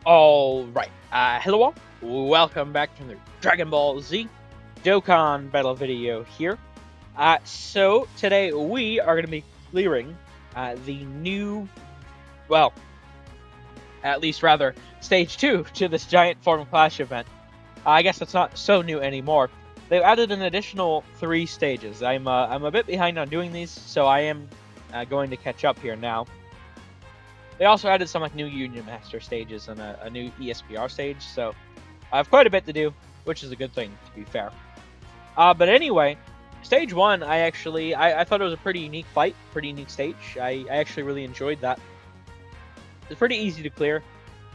Alright, hello all, welcome back to the Dragon Ball Z Dokkan battle video here. So today we are going to be clearing the new, well, at least rather, Stage 2 to this Giant Form Clash event. I guess it's not so new anymore. They've added an additional 3 stages. I'm a bit behind on doing these, so I am going to catch up here now. They also added some new Union Master stages and a new ESPR stage, so I have quite a bit to do, which is a good thing, to be fair. But anyway, Stage 1, I thought it was a pretty unique fight, pretty unique stage. I actually really enjoyed that. It's pretty easy to clear.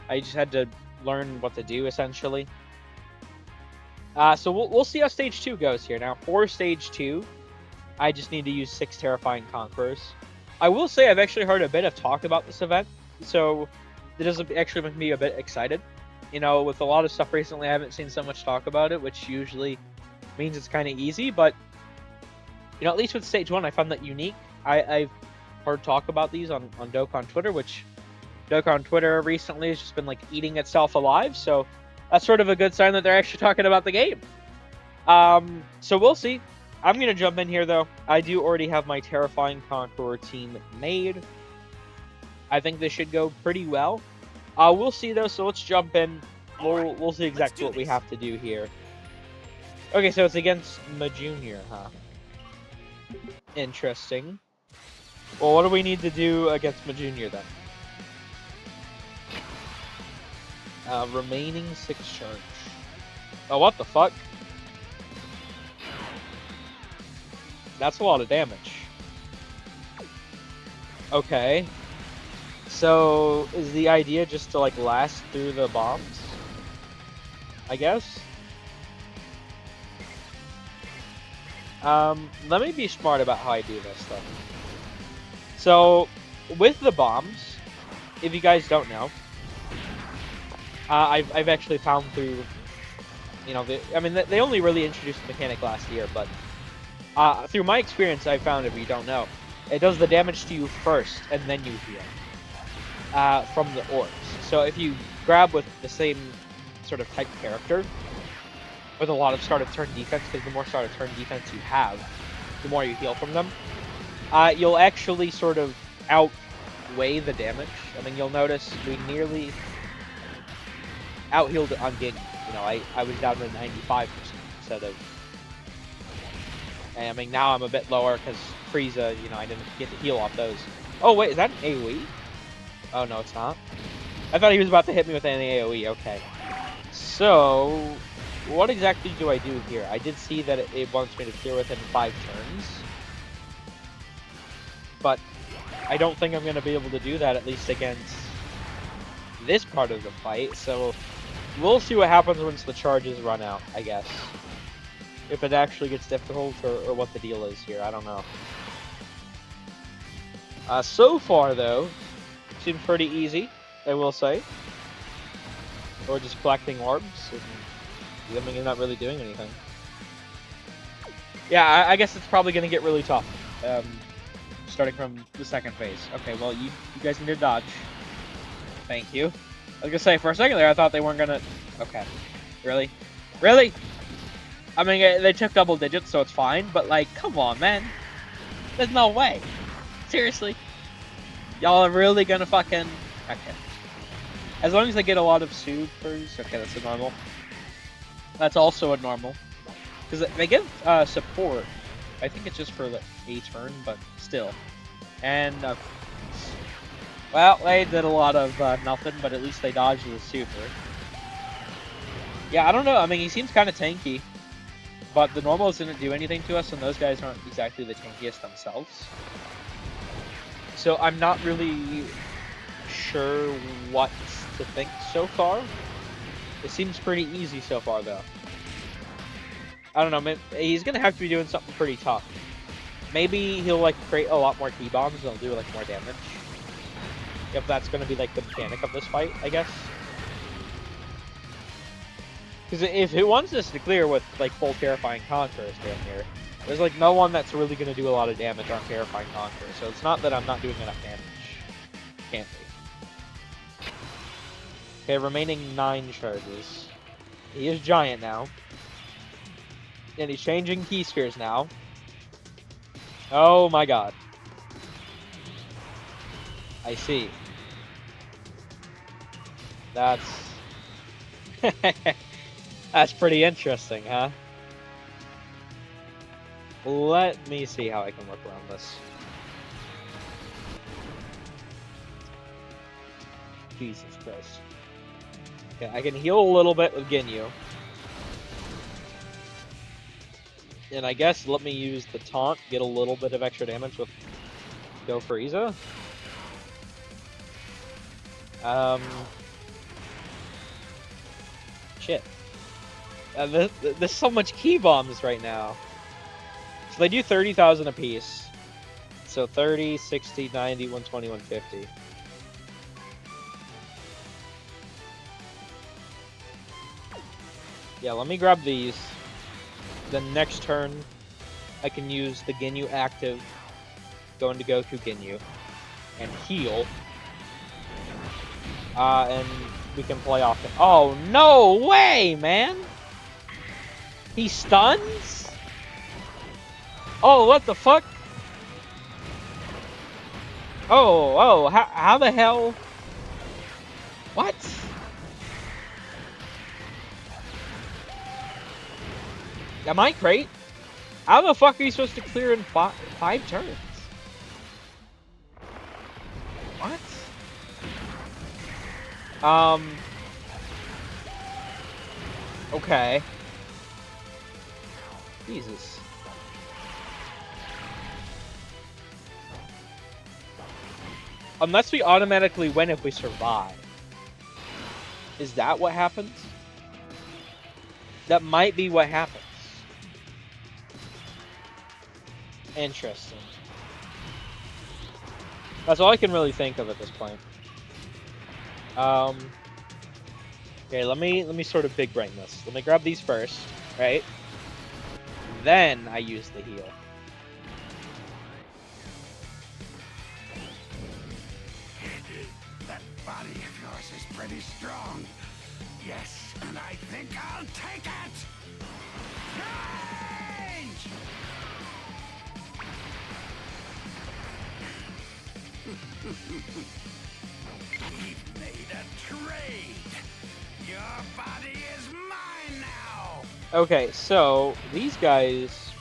I just had to learn what to do, essentially. So we'll see how Stage 2 goes here. Now, for Stage 2, I just need to use 6 Terrifying Conquerors. I will say I've actually heard a bit of talk about this event, so it does actually make me a bit excited. You know, with a lot of stuff recently, I haven't seen so much talk about it, which usually means it's kind of easy, but, you know, at least with Stage 1, I found that unique. I've heard talk about these on Dokkan Twitter, which Dokkan Twitter recently has just been, like, eating itself alive, so that's sort of a good sign that they're actually talking about the game. So we'll see. I'm going to jump in here, though. I do already have my Terrifying Conqueror team made. I think this should go pretty well. We'll see, though, so let's jump in. We'll see exactly what we have to do here. Okay, so it's against Junior, huh? Interesting. Well, what do we need to do against Junior, then? Remaining 6 charge. Oh, what the fuck? That's a lot of damage. Okay. So, is the idea just to, like, last through the bombs? I guess? Let me be smart about how I do this, though. So, with the bombs, if you guys don't know, I've actually found through, you know, they only really introduced the mechanic last year, but through my experience, I found, if you don't know, it does the damage to you first, and then you heal from the orbs. So if you grab with the same sort of type character, with a lot of start of turn defense, because the more start of turn defense you have, the more you heal from them, you'll actually sort of outweigh the damage. I mean, you'll notice we nearly out-healed on Gimmick. You know, I was down to 95% instead of... I mean, now I'm a bit lower because Frieza, you know, I didn't get to heal off those. Oh, wait, is that an AoE? Oh, no, it's not. I thought he was about to hit me with an AoE. Okay. So, what exactly do I do here? I did see that it wants me to clear within 5 turns. But I don't think I'm going to be able to do that, at least against this part of the fight. So, we'll see what happens once the charges run out, I guess. If it actually gets difficult, or what the deal is here, I don't know. So far, though, seems pretty easy, I will say. Or just collecting orbs, and I mean, you're not really doing anything. Yeah, I guess it's probably going to get really tough, starting from the second phase. Okay, well, you guys need to dodge. Thank you. I was going to say, for a second there, I thought they weren't going to... Okay. Really? Really? I mean, they took double digits, so it's fine, but, like, come on, man. There's no way. Seriously? Y'all are really gonna fucking... Okay. As long as they get a lot of supers... Okay, that's a normal. That's also a normal. Because they give support. I think it's just for like, a turn, but still. And, well, they did a lot of nothing, but at least they dodged the super. Yeah, I don't know. I mean, he seems kind of tanky. But the normals didn't do anything to us, and those guys aren't exactly the tankiest themselves. So I'm not really sure what to think so far. It seems pretty easy so far, though. I don't know, man. He's going to have to be doing something pretty tough. Maybe he'll, like, create a lot more key bombs and he'll do, like, more damage. If that's going to be, like, the mechanic of this fight, I guess. Because if it wants us to clear with, like, full Terrifying Conquerors down here, there's, like, no one that's really going to do a lot of damage on Terrifying Conquerors. So it's not that I'm not doing enough damage. Can't be. Okay, remaining 9 charges. He is giant now. And he's changing key spheres now. Oh my god. I see. That's... That's pretty interesting, huh? Let me see how I can work around this. Jesus Christ. Okay, I can heal a little bit with Ginyu. And I guess let me use the taunt, get a little bit of extra damage with Go Frieza. Shit. There's so much key bombs right now. So they do 30,000 apiece. So 30, 60, 90, 120, 150. Yeah, let me grab these. Then next turn, I can use the Ginyu active, go into Goku Ginyu, and heal. And we can play off it. Oh, no way, man! He stuns? Oh, what the fuck? Oh, how the hell? What? Am I great? How the fuck are you supposed to clear in 5 turns? What? Okay. Jesus. Unless we automatically win if we survive. Is that what happens? That might be what happens. Interesting. That's all I can really think of at this point. Okay, let me sort of big brain this. Let me grab these first, right? Then I use the heal. That body of yours is pretty strong. Yes, and I think I'll take it! Change! We've made a trade. Your body is mine now. Okay, so these guys,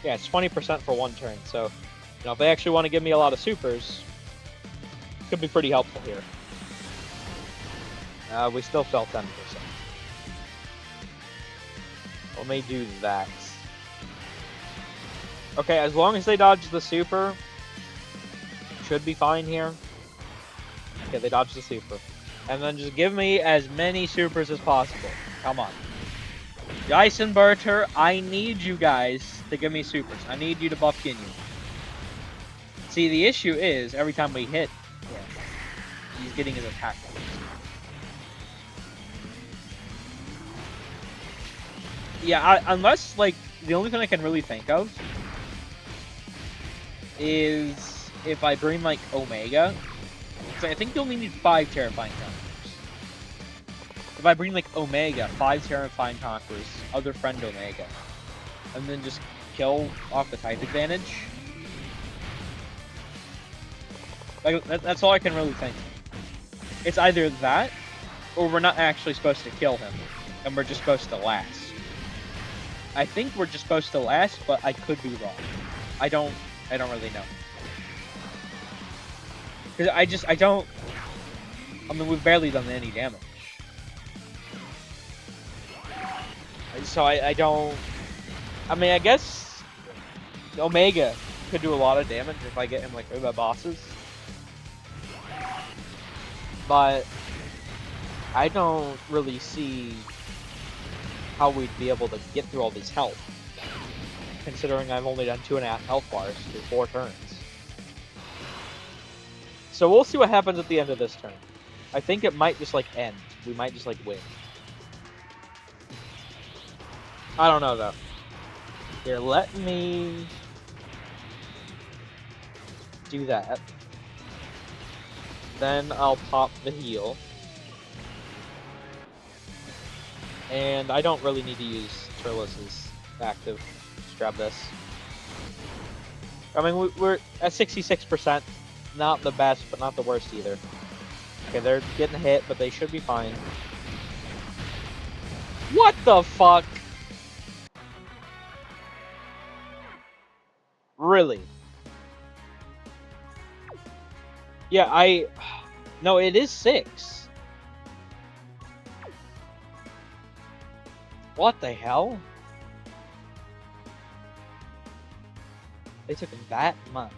yeah, it's 20% for 1 turn. So, you know, if they actually want to give me a lot of supers, it could be pretty helpful here. We still fell 10%. Let me do that. Okay, as long as they dodge the super, should be fine here. Okay, they dodged the super. And then just give me as many supers as possible. Come on. Dice and Berter, I need you guys to give me supers. I need you to buff Ginyu. See, the issue is, every time we hit, he's getting his attack bonus. Yeah, unless, like, the only thing I can really think of is if I bring, like, Omega. So I think you only need 5 Terrifying Conquerors. If I bring, like, Omega, 5 Terrifying Conquerors, other friend Omega, and then just kill off the type advantage. Like, that's all I can really think of. It's either that, or we're not actually supposed to kill him, and we're just supposed to last. I think we're just supposed to last, but I could be wrong. I don't really know. Because I mean, we've barely done any damage. So I don't... I mean, I guess Omega could do a lot of damage if I get him, like, over bosses. But I don't really see how we'd be able to get through all these health, considering I've only done 2.5 health bars through 4 turns. So we'll see what happens at the end of this turn. I think it might just, like, end. We might just, like, win. I don't know, though. Here, let me do that. Then I'll pop the heal. And I don't really need to use Turles' active. Just grab this. I mean, we're at 66%. Not the best, but not the worst either. Okay, they're getting hit, but they should be fine. What the fuck? Really? Yeah, no, it is 6. What the hell? They took that much.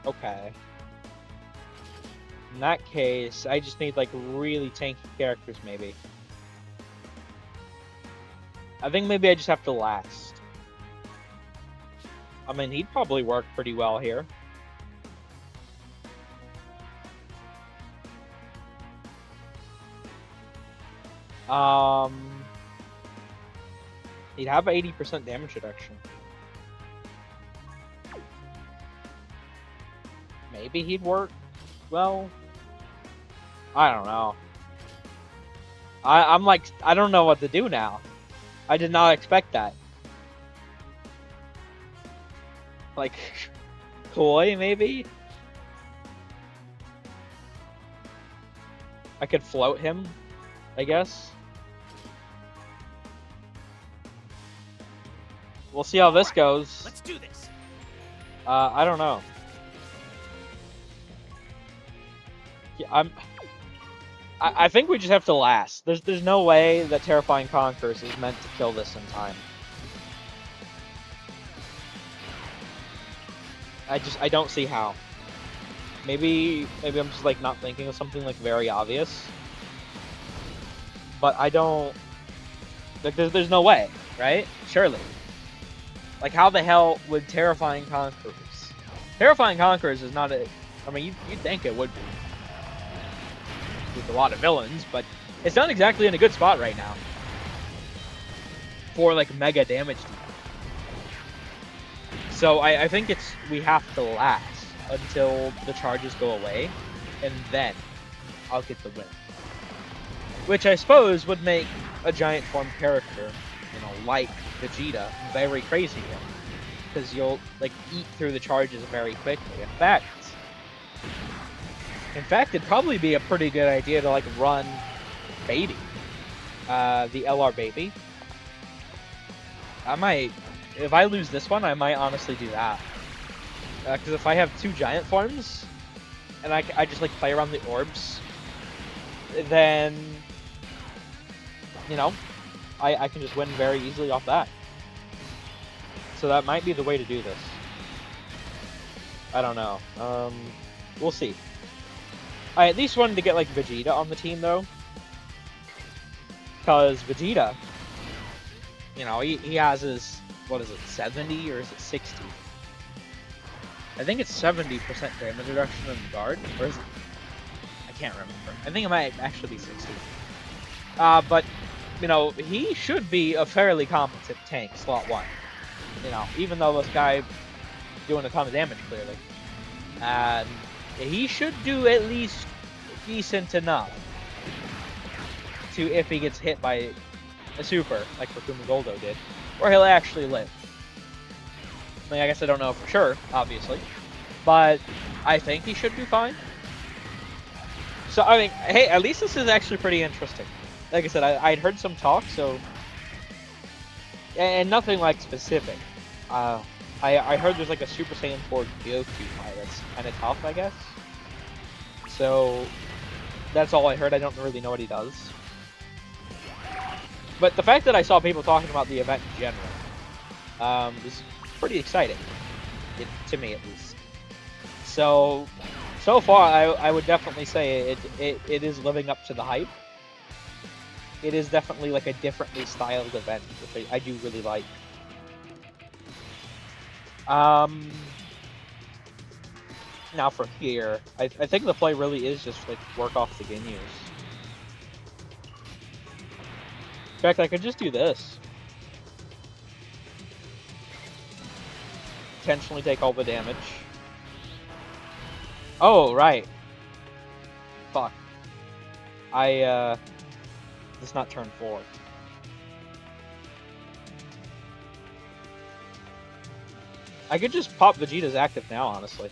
Okay. In that case, I just need, like, really tanky characters, maybe. I think maybe I just have to last. I mean, he'd probably work pretty well here. He'd have 80% damage reduction. Maybe he'd work well. I don't know. I'm like, I don't know what to do now. I did not expect that. Like, Koi, maybe? I could float him, I guess. We'll see how this goes. Let's do this. I don't know. Yeah, I think we just have to last. There's no way that Terrifying Conquerors is meant to kill this in time. I don't see how. Maybe I'm just like not thinking of something like very obvious. But I don't like there's no way, right? Surely. Like how the hell would Terrifying Conquerors? Terrifying Conquerors is not a I mean you'd think it would be. With a lot of villains, but it's not exactly in a good spot right now. For like mega damage deal. So I think we have to last until the charges go away, and then I'll get the win. Which I suppose would make a giant form character, you know, like Vegeta, very crazy here. Because you'll like eat through the charges very quickly. In fact, it'd probably be a pretty good idea to like run Baby, the LR Baby. I might, if I lose this one, I might honestly do that. Because if I have 2 giant forms, and I just like play around the orbs, then, you know, I can just win very easily off that. So that might be the way to do this. I don't know. We'll see. I at least wanted to get like Vegeta on the team though. Because Vegeta, you know, he has his, what is it, 70 or is it 60? I think it's 70% damage reduction in guard, or is it? I can't remember. I think it might actually be 60. But, you know, he should be a fairly competent tank, slot 1. You know, even though this guy doing a ton of damage, clearly. And he should do at least decent enough to, if he gets hit by a super, like Rakuma Goldo did, or he'll actually live. I mean, I guess I don't know for sure, obviously, but I think he should do fine. So, I mean, hey, at least this is actually pretty interesting. Like I said, I'd heard some talk, so... And nothing, like, specific. I heard there's, like, a Super Saiyan 4 Goku fight that's kind of tough, I guess. So, that's all I heard. I don't really know what he does. But the fact that I saw people talking about the event in general is pretty exciting, to me at least. So far, I would definitely say it is living up to the hype. It is definitely like a differently styled event, which I do really like. Now from here, I think the play really is just like work off the Ginyus. In fact, I could just do this. intentionally take all the damage. Oh, right. Fuck. It's not turn 4. I could just pop Vegeta's active now, honestly.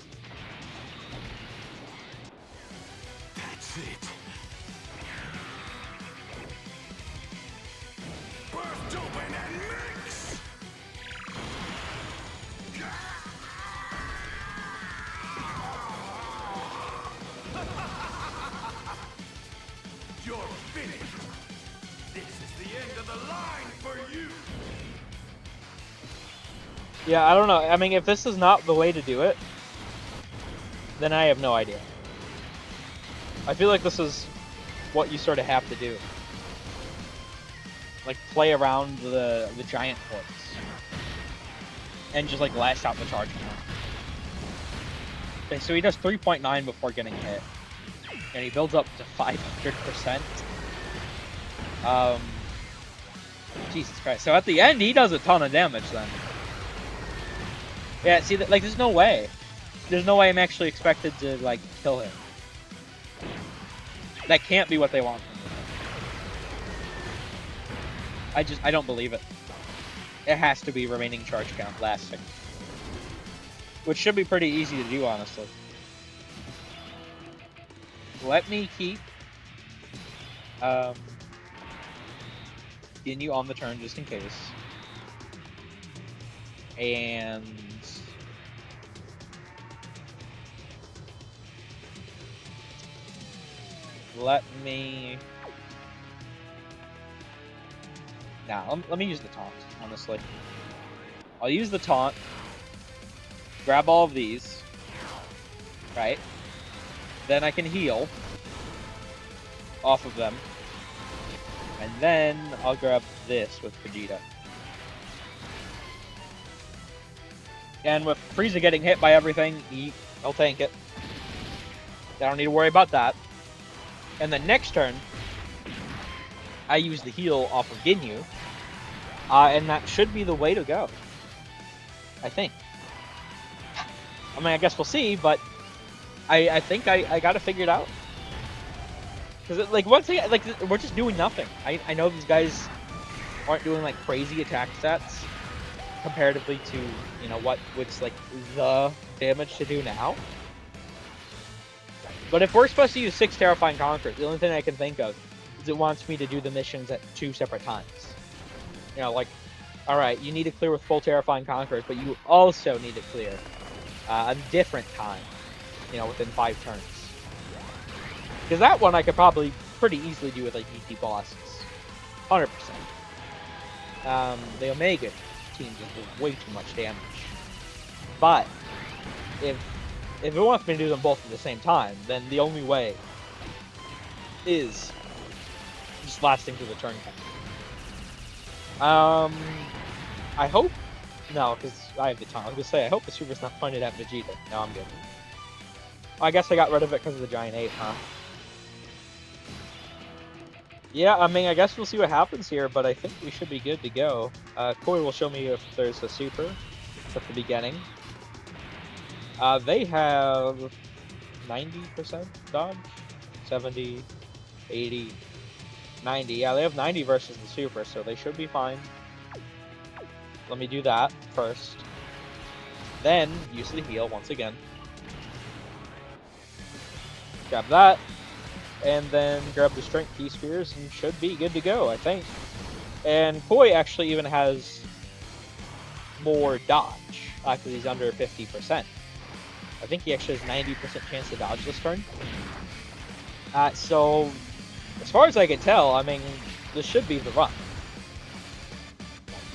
That's it. Burst open and mix. You're finished. This is the end of the line for you. Yeah, I don't know. I mean, if this is not the way to do it, then I have no idea. I feel like this is what you sort of have to do. Like, play around the giant horse. And just, like, lash out the charge count. Okay, so he does 3.9 before getting hit. And he builds up to 500%. Jesus Christ. So at the end, he does a ton of damage then. Yeah, see, like, there's no way. There's no way I'm actually expected to, like, kill him. That can't be what they want from me. I don't believe it. It has to be remaining charge count lasting. Which should be pretty easy to do, honestly. Let me keep Ginyu on the turn just in case. And let me... Nah, let me use the taunt, honestly. I'll use the taunt. Grab all of these. Right? Then I can heal off of them. And then I'll grab this with Vegeta. And with Frieza getting hit by everything, I'll tank it. I don't need to worry about that. And then next turn, I use the heal off of Ginyu. And that should be the way to go. I think. I mean, I guess we'll see, but I think I got to figure it out. Because, like, once again, like, we're just doing nothing. I know these guys aren't doing, like, crazy attack stats comparatively to, you know, what's, like, the damage to do now. But if we're supposed to use 6 Terrifying Conquerors, the only thing I can think of is it wants me to do the missions at 2 separate times. You know, like, alright, you need to clear with full Terrifying Conquerors, but you also need to clear a different time, you know, within 5 turns. Because that one I could probably pretty easily do with, like, GT bosses. 100%. The Omega team just does way too much damage. But, if it wants me to do them both at the same time, then the only way is just lasting through the turn count. I hope... No, because I have the time. I was going to say, I hope the super's not pointed at Vegeta. No, I'm good. I guess I got rid of it because of the Giant Ape, huh? Yeah, I mean, I guess we'll see what happens here, but I think we should be good to go. Koi will show me if there's a super at the beginning. They have 90% dodge, 70, 80, 90. Yeah, they have 90 versus the super, so they should be fine. Let me do that first. Then, use the heal once again. Grab that. And then grab the strength key spheres and should be good to go, I think. And Koi actually even has more dodge, because he's under 50%. I think he actually has 90% chance to dodge this turn. So, as far as I can tell, I mean, this should be the run.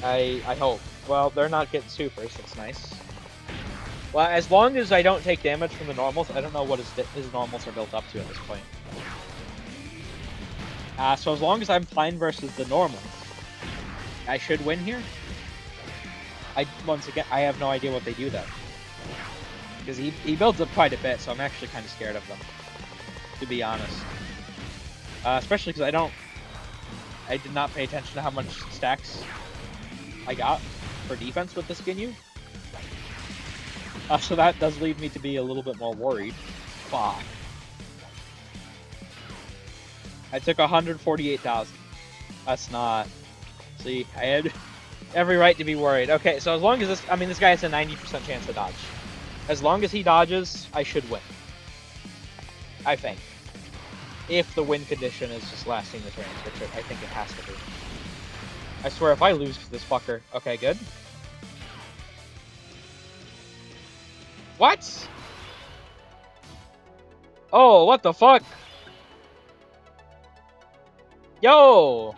I hope. Well, they're not getting supers, that's nice. Well, as long as I don't take damage from the normals, I don't know what his normals are built up to at this point. So as long as I'm fine versus the normals, I should win here. Once again, I have no idea what they do though. Because he builds up quite a bit, so I'm actually kind of scared of them, to be honest. Especially because I did not pay attention to how much stacks I got for defense with this Ginyu. So that does lead me to be a little bit more worried. Fuck. I took 148,000. That's not... See, I had every right to be worried. Okay, so as long as this... I mean, this guy has a 90% chance to dodge. As long as he dodges, I should win. I think. If the win condition is just lasting the turns, which I think it has to be. I swear, if I lose to this fucker... Okay, good. What? Oh, what the fuck? Yo!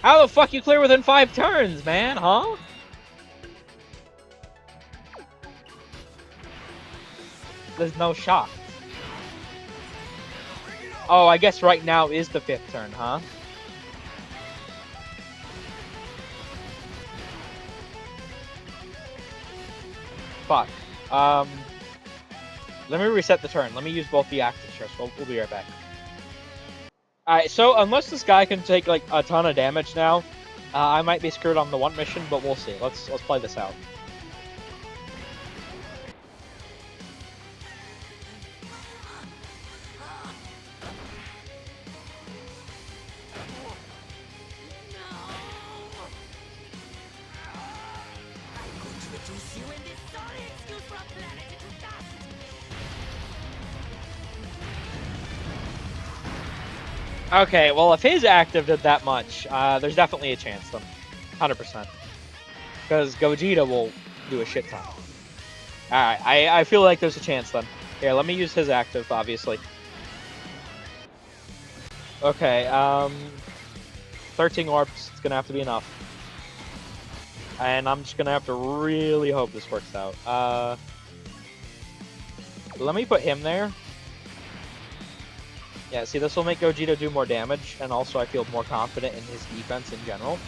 How the fuck you clear within 5 turns, man, huh? There's no shot. Oh, I guess right now is the 5th turn, huh? Fuck. Let me reset the turn. Let me use both the active stress. We'll be right back. Alright, so unless this guy can take like a ton of damage now, I might be screwed on the one mission, but we'll see. Let's play this out. Okay, well, if his active did that much, there's definitely a chance then. 100%. Because Gogeta will do a shit ton. Alright, I feel like there's a chance then. Here, let me use his active, obviously. Okay, 13 orbs, it's gonna have to be enough. And I'm just gonna have to really hope this works out. Let me put him there. Yeah, see, this will make Gogeta do more damage, and also I feel more confident in his defense in general.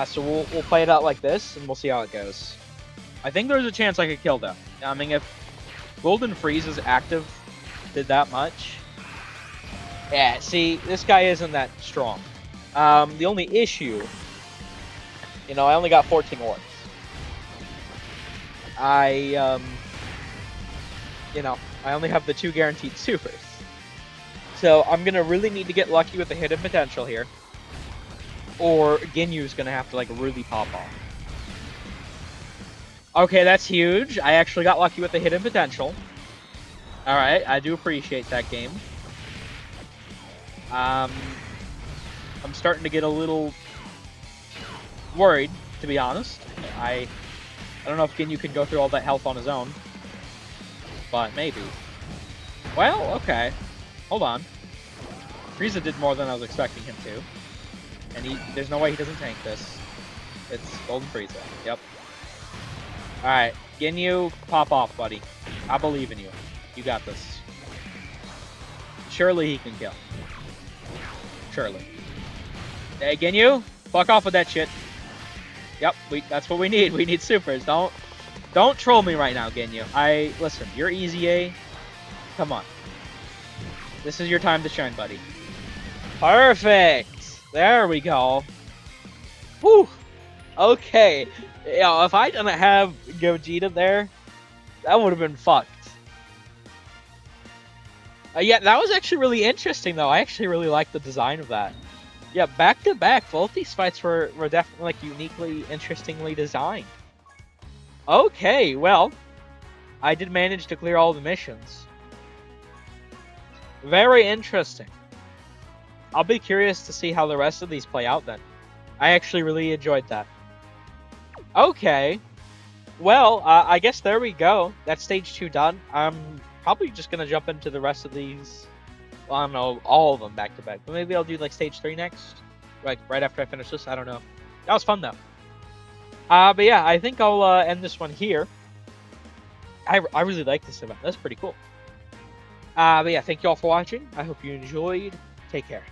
So we'll play it out like this, and we'll see how it goes. I think there's a chance I could kill them. I mean, if Golden Frieza's active did that much... Yeah, see, this guy isn't that strong. The only issue... You know, I only got 14 orbs. You know, I only have the 2 guaranteed supers. So I'm going to really need to get lucky with the hidden potential here. Or Ginyu's going to have to, like, really pop off. Okay, that's huge. I actually got lucky with the hidden potential. Alright, I do appreciate that game. I'm starting to get a little worried, to be honest. I don't know if Ginyu can go through all that health on his own. But maybe. Well, okay. Hold on. Frieza did more than I was expecting him to. And there's no way he doesn't tank this. It's Golden Frieza. Yep. Alright. Ginyu, pop off, buddy. I believe in you. You got this. Surely he can kill. Surely. Hey, Ginyu, fuck off with that shit. Yep, that's what we need. We need supers. Don't troll me right now, Ginyu. Listen, you're easy A. Come on. This is your time to shine, buddy. Perfect! There we go. Whew! Okay. You know, if I didn't have Gogeta there, that would have been fucked. Yeah, that was actually really interesting, though. I actually really liked the design of that. Yeah, back to back, both these fights were definitely like uniquely, interestingly designed. Okay, well, I did manage to clear all the missions. Very interesting. I'll be curious to see how the rest of these play out then. I actually really enjoyed that. Okay. Well, I guess there we go. That's stage 2 done. I'm probably just going to jump into the rest of these. Well, I don't know, all of them back to back. But maybe I'll do like stage 3 next. Like right after I finish this. I don't know. That was fun though. But yeah, I think I'll end this one here. I really like this event. That's pretty cool. But yeah, thank you all for watching. I hope you enjoyed. Take care.